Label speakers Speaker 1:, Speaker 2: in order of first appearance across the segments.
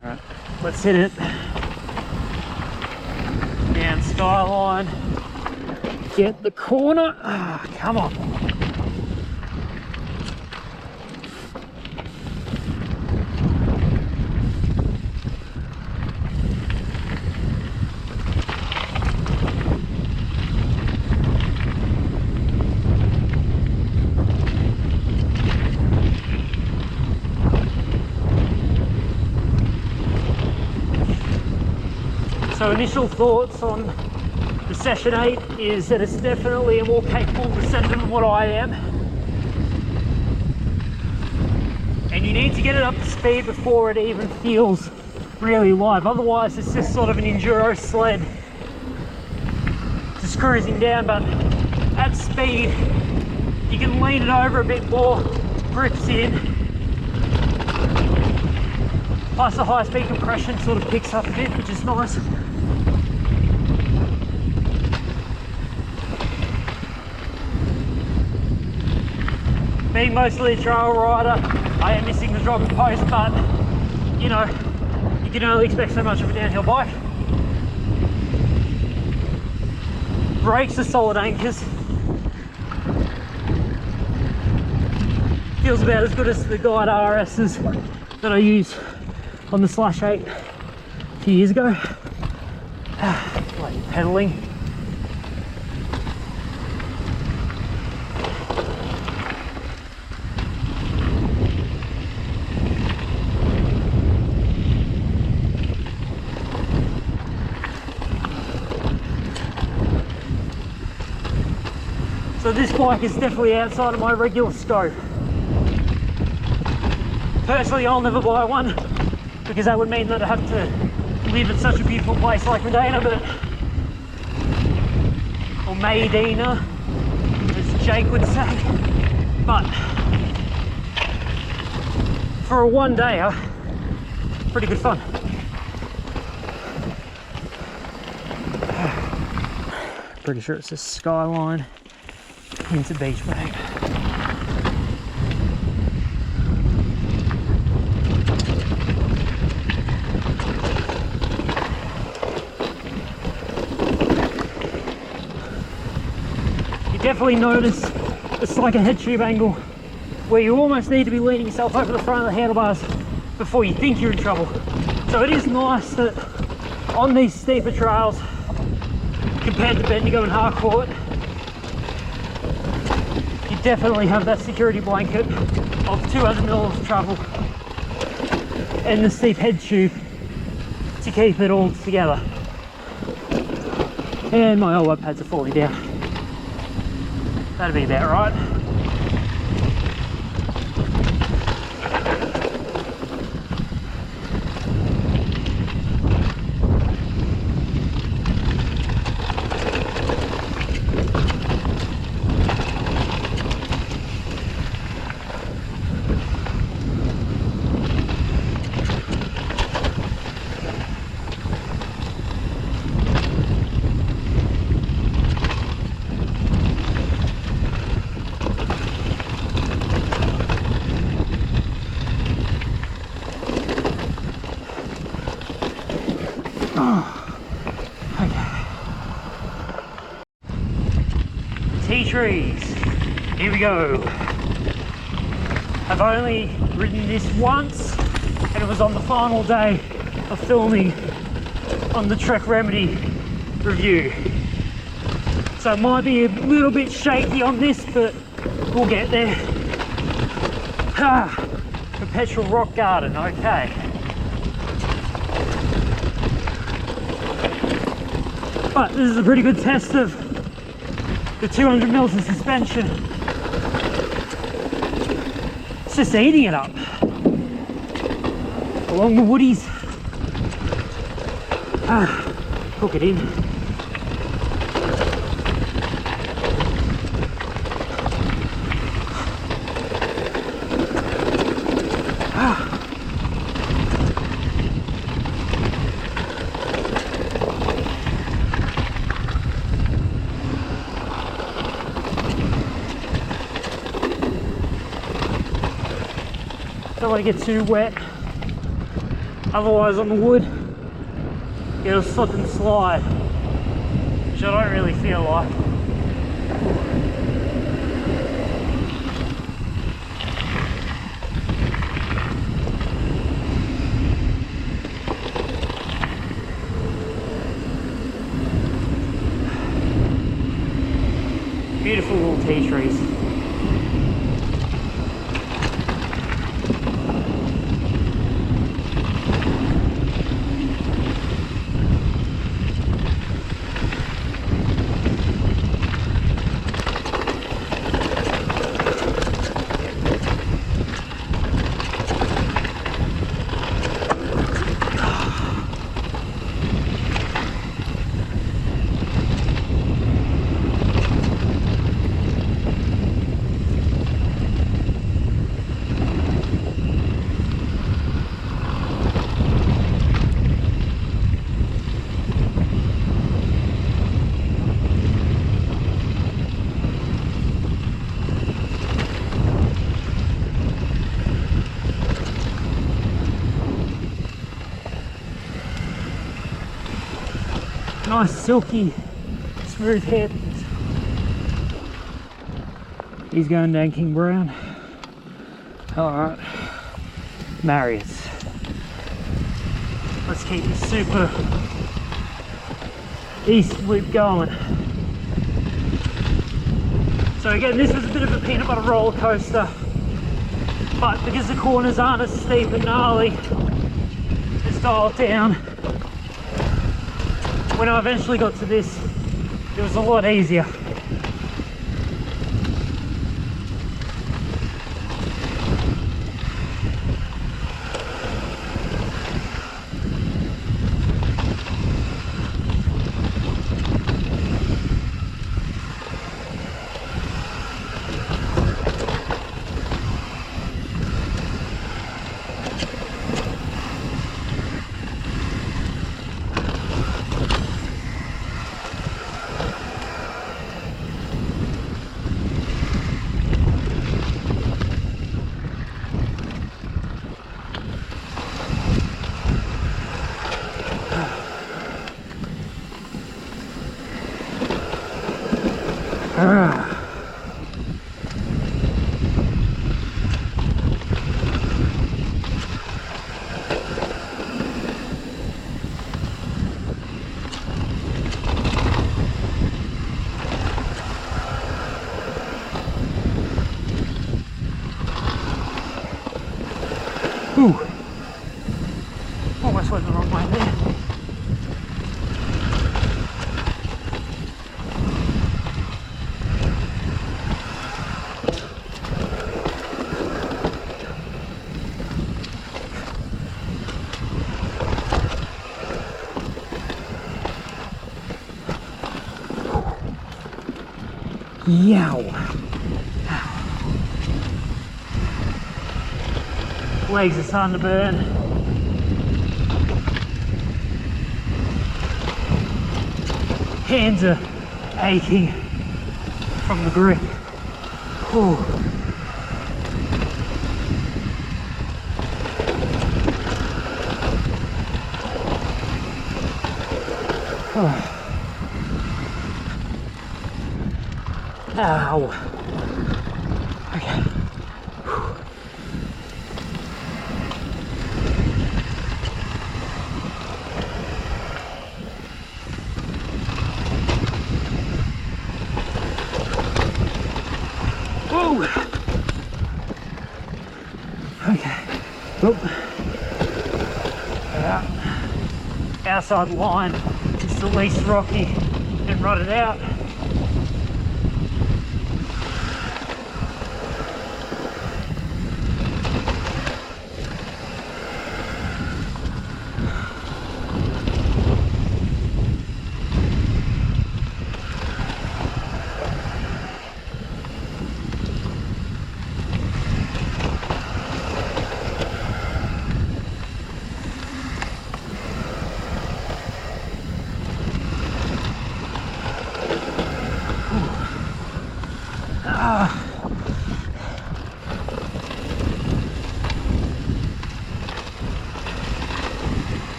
Speaker 1: Alright, let's hit it. Down Skyline. Get the corner. Ah, come on. So initial thoughts on the Session 8 is that it's definitely a more capable descender than what I am. And you need to get it up to speed before it even feels really live. Otherwise it's just sort of an enduro sled just cruising down, but at speed you can lean it over a bit more, grips in. Plus the high speed compression sort of picks up a bit, which is nice. Being mostly a trail rider, I am missing the drop and post, but you know, you can only expect so much of a downhill bike. Brakes are solid anchors. Feels about as good as the Guide RSs that I used on the Slash 8 a few years ago. Bloody pedaling. So this bike is definitely outside of my regular scope. Personally, I'll never buy one because that would mean that I have to live in such a beautiful place like Medina, or Medina, as Jake would say. But for a one-dayer, pretty good fun. Pretty sure it's a Skyline into Beach Bag. You definitely notice it's like a head tube angle where you almost need to be leaning yourself over the front of the handlebars before you think you're in trouble. So it is nice that on these steeper trails compared to Bendigo and Harcourt, you definitely have that security blanket of 200mm of travel and the steep head tube to keep it all together. And my elbow pads are falling down. That'd be about right. Tea trees, here we go. I've only ridden this once and it was on the final day of filming on the Trek Remedy review. So it might be a little bit shaky on this, but we'll get there. Perpetual Rock Garden, okay. But this is a pretty good test of the 200mm of suspension. It's just eating it up along the woodies. Hook it in. Don't want to get too wet. Otherwise on the wood, it'll slip and slide, which I don't really feel like. Beautiful little tea trees. Nice silky, smooth hairpins. He's going down King Brown. Alright, Marriots. Let's keep the super east loop going. So again, this is a bit of a peanut butter roller coaster, but because the corners aren't as steep and gnarly, it's dialed down. When I eventually got to this, it was a lot easier. Ooh. Almost went the wrong way there. Yow. Legs are starting to burn. Hands are aching from the grip. Ooh. Oh. Ow. Okay. Whoa. Okay. Oop. Outside line is the least rocky and rotted out.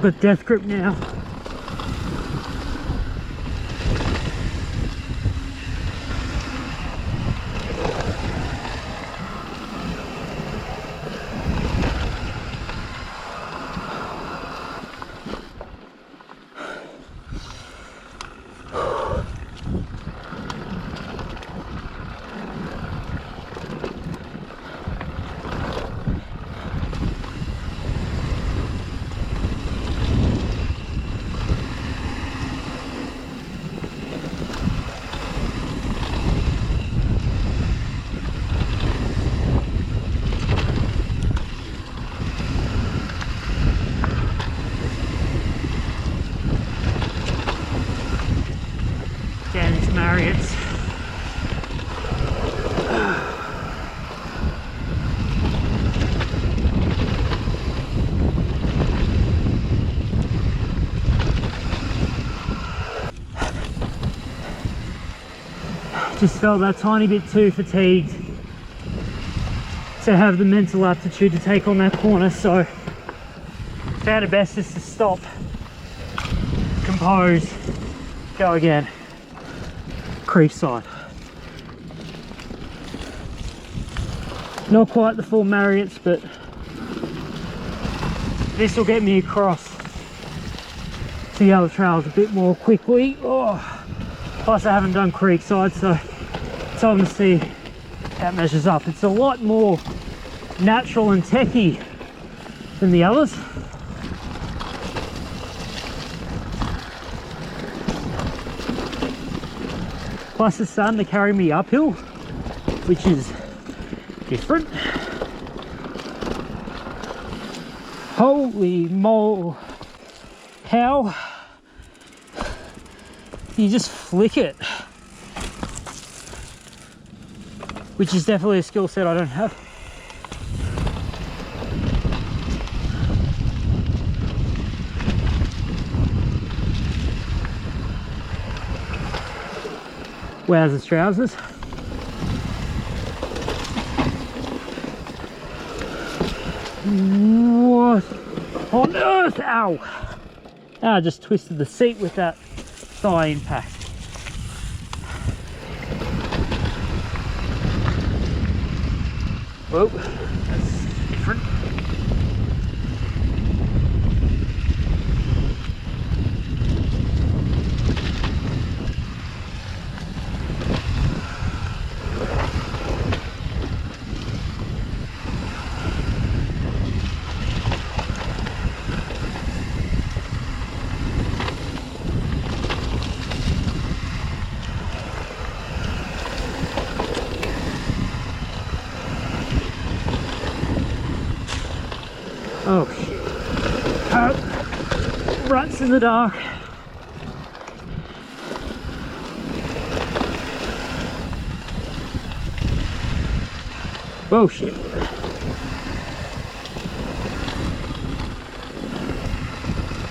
Speaker 1: I've got death grip now. Down into Marriots. Just felt that tiny bit too fatigued to have the mental aptitude to take on that corner, so found it best just to stop, compose, go again. Creekside. Not quite the full Marriotts, but this will get me across to the other trails a bit more quickly. Oh, plus I haven't done Creekside, so time to see how it measures up. It's a lot more natural and techy than the others. Plus it's starting to carry me uphill, which is different. Holy moly, how you just flick it, which is definitely a skill set I don't have. Wowzers trousers. What on earth? Ow! I just twisted the seat with that thigh impact. Whoa, that's different. Oh shit. Ruts in the dark. Oh shit.